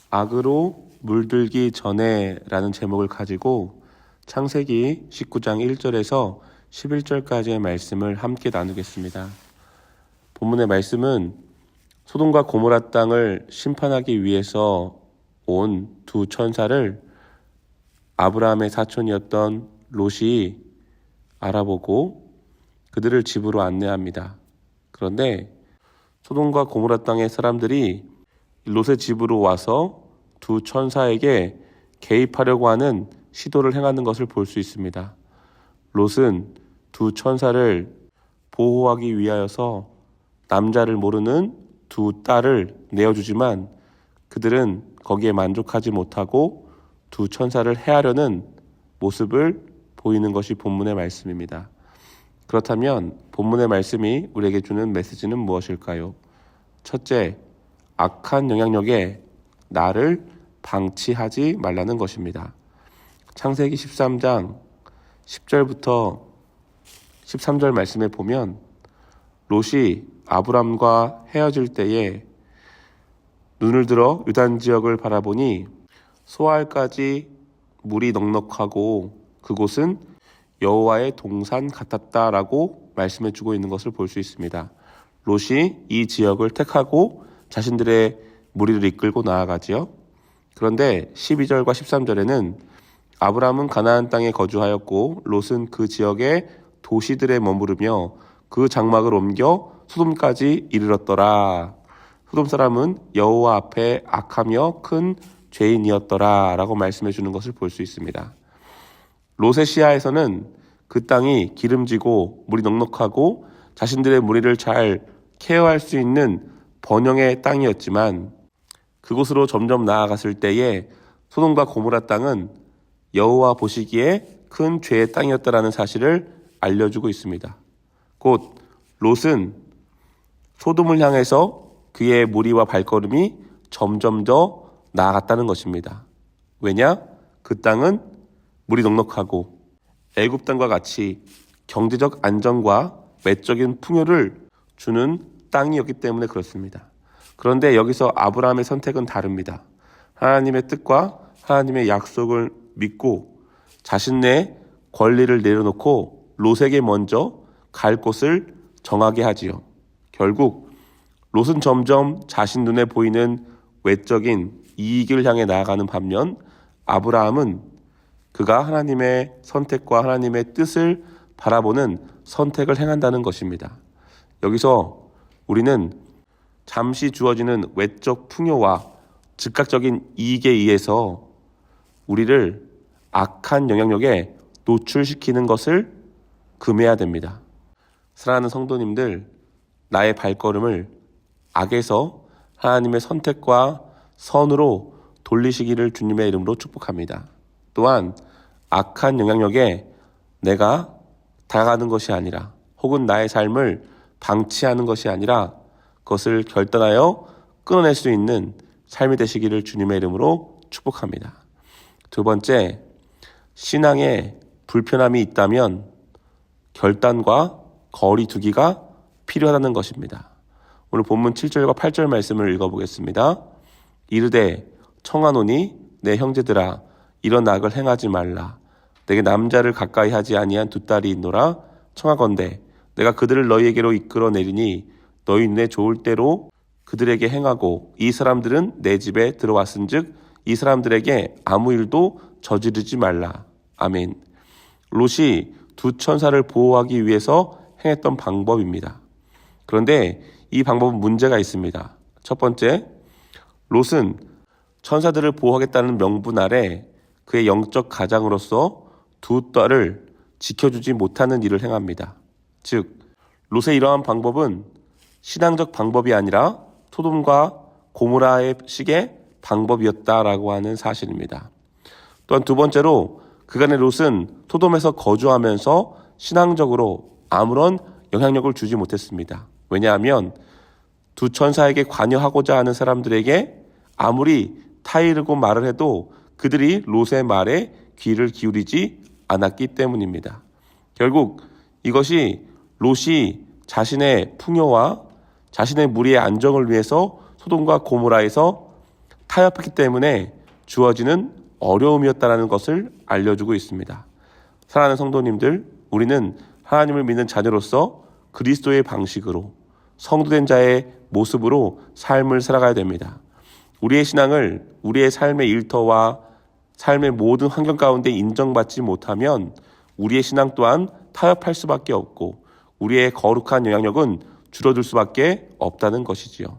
악으로 물들기 전에 라는 제목을 가지고 창세기 19장 1절에서 11절까지의 말씀을 함께 나누겠습니다. 본문의 말씀은 소돔과 고모라 땅을 심판하기 위해서 온 두 천사를 아브라함의 사촌이었던 롯이 알아보고 그들을 집으로 안내합니다. 그런데 소돔과 고모라 땅의 사람들이 롯의 집으로 와서 두 천사에게 개입하려고 하는 시도를 행하는 것을 볼 수 있습니다. 롯은 두 천사를 보호하기 위하여서 남자를 모르는 두 딸을 내어주지만 그들은 거기에 만족하지 못하고 두 천사를 해하려는 모습을 보이는 것이 본문의 말씀입니다. 그렇다면 본문의 말씀이 우리에게 주는 메시지는 무엇일까요? 첫째, 악한 영향력에 나를 방치하지 말라는 것입니다. 창세기 13장 10절부터 13절 말씀에 보면 롯이 아브람과 헤어질 때에 눈을 들어 유단 지역을 바라보니 소알까지 물이 넉넉하고 그곳은 여호와의 동산 같았다라고 말씀해 주고 있는 것을 볼 수 있습니다. 롯이 이 지역을 택하고 자신들의 무리를 이끌고 나아가지요. 그런데 12절과 13절에는 아브람은 가나안 땅에 거주하였고 롯은 그 지역의 도시들에 머무르며 그 장막을 옮겨 소돔까지 이르렀더라. 소돔 사람은 여호와 앞에 악하며 큰 죄인이었더라 라고 말씀해 주는 것을 볼 수 있습니다. 롯의 시야에서는 그 땅이 기름지고 물이 넉넉하고 자신들의 무리를 잘 케어할 수 있는 번영의 땅이었지만 그곳으로 점점 나아갔을 때에 소돔과 고모라 땅은 여호와 보시기에 큰 죄의 땅이었다라는 사실을 알려주고 있습니다. 곧 롯은 소돔을 향해서 그의 무리와 발걸음이 점점 더 나아갔다는 것입니다. 왜냐? 그 땅은 물이 넉넉하고 애굽 땅과 같이 경제적 안정과 외적인 풍요를 주는 땅이었기 때문에 그렇습니다. 그런데 여기서 아브라함의 선택은 다릅니다. 하나님의 뜻과 하나님의 약속을 믿고 자신의 권리를 내려놓고 롯에게 먼저 갈 곳을 정하게 하지요. 결국 롯은 점점 자신 눈에 보이는 외적인 이익을 향해 나아가는 반면 아브라함은 그가 하나님의 선택과 하나님의 뜻을 바라보는 선택을 행한다는 것입니다. 여기서 우리는 잠시 주어지는 외적 풍요와 즉각적인 이익에 의해서 우리를 악한 영향력에 노출시키는 것을 금해야 됩니다. 사랑하는 성도님들, 나의 발걸음을 악에서 하나님의 선택과 선으로 돌리시기를 주님의 이름으로 축복합니다. 또한 악한 영향력에 내가 다가가는 것이 아니라 혹은 나의 삶을 방치하는 것이 아니라 그것을 결단하여 끊어낼 수 있는 삶이 되시기를 주님의 이름으로 축복합니다. 두 번째, 신앙에 불편함이 있다면 결단과 거리 두기가 필요하다는 것입니다. 오늘 본문 7절과 8절 말씀을 읽어보겠습니다. 이르되 청하노니 내 형제들아 이런 악을 행하지 말라. 내게 남자를 가까이 하지 아니한 두 딸이 있노라. 청하건대 내가 그들을 너희에게로 이끌어내리니 너희 눈에 좋을 대로 그들에게 행하고 이 사람들은 내 집에 들어왔은즉 이 사람들에게 아무 일도 저지르지 말라. 아멘. 롯이 두 천사를 보호하기 위해서 행했던 방법입니다. 그런데 이 방법은 문제가 있습니다. 첫 번째, 롯은 천사들을 보호하겠다는 명분 아래 그의 영적 가장으로서 두 딸을 지켜주지 못하는 일을 행합니다. 즉, 롯의 이러한 방법은 신앙적 방법이 아니라 소돔과 고모라의 식의 방법이었다라고 하는 사실입니다. 또한 두 번째로 그간의 롯은 소돔에서 거주하면서 신앙적으로 아무런 영향력을 주지 못했습니다. 왜냐하면 두 천사에게 관여하고자 하는 사람들에게 아무리 타이르고 말을 해도 그들이 롯의 말에 귀를 기울이지 않았기 때문입니다. 결국 이것이 롯이 자신의 풍요와 자신의 무리의 안정을 위해서 소돔과 고모라에서 타협했기 때문에 주어지는 어려움이었다는 것을 알려주고 있습니다. 사랑하는 성도님들, 우리는 하나님을 믿는 자녀로서 그리스도의 방식으로 성도된 자의 모습으로 삶을 살아가야 됩니다. 우리의 신앙을 우리의 삶의 일터와 삶의 모든 환경 가운데 인정받지 못하면 우리의 신앙 또한 타협할 수밖에 없고 우리의 거룩한 영향력은 줄어들 수밖에 없다는 것이지요.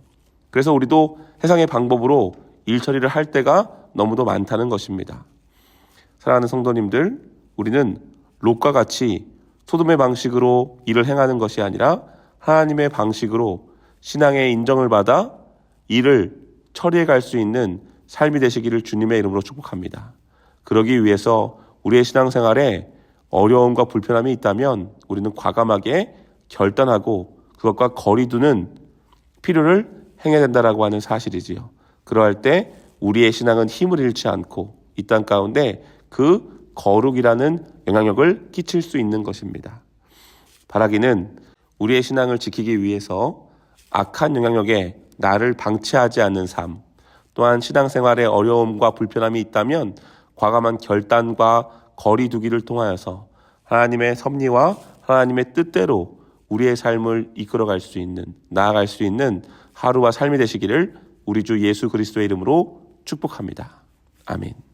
그래서 우리도 세상의 방법으로 일 처리를 할 때가 너무도 많다는 것입니다. 사랑하는 성도님들, 우리는 롯과 같이 소돔의 방식으로 일을 행하는 것이 아니라 하나님의 방식으로 신앙의 인정을 받아 일을 처리해 갈 수 있는 삶이 되시기를 주님의 이름으로 축복합니다. 그러기 위해서 우리의 신앙생활에 어려움과 불편함이 있다면 우리는 과감하게 결단하고 그것과 거리 두는 필요를 행해야 된다라고 하는 사실이지요. 그러할 때 우리의 신앙은 힘을 잃지 않고 이 땅 가운데 그 거룩이라는 영향력을 끼칠 수 있는 것입니다. 바라기는 우리의 신앙을 지키기 위해서 악한 영향력에 나를 방치하지 않는 삶, 또한 신앙생활에 어려움과 불편함이 있다면 과감한 결단과 거리 두기를 통하여서 하나님의 섭리와 하나님의 뜻대로 우리의 삶을 이끌어갈 수 있는, 나아갈 수 있는 하루와 삶이 되시기를 우리 주 예수 그리스도의 이름으로 축복합니다. 아멘.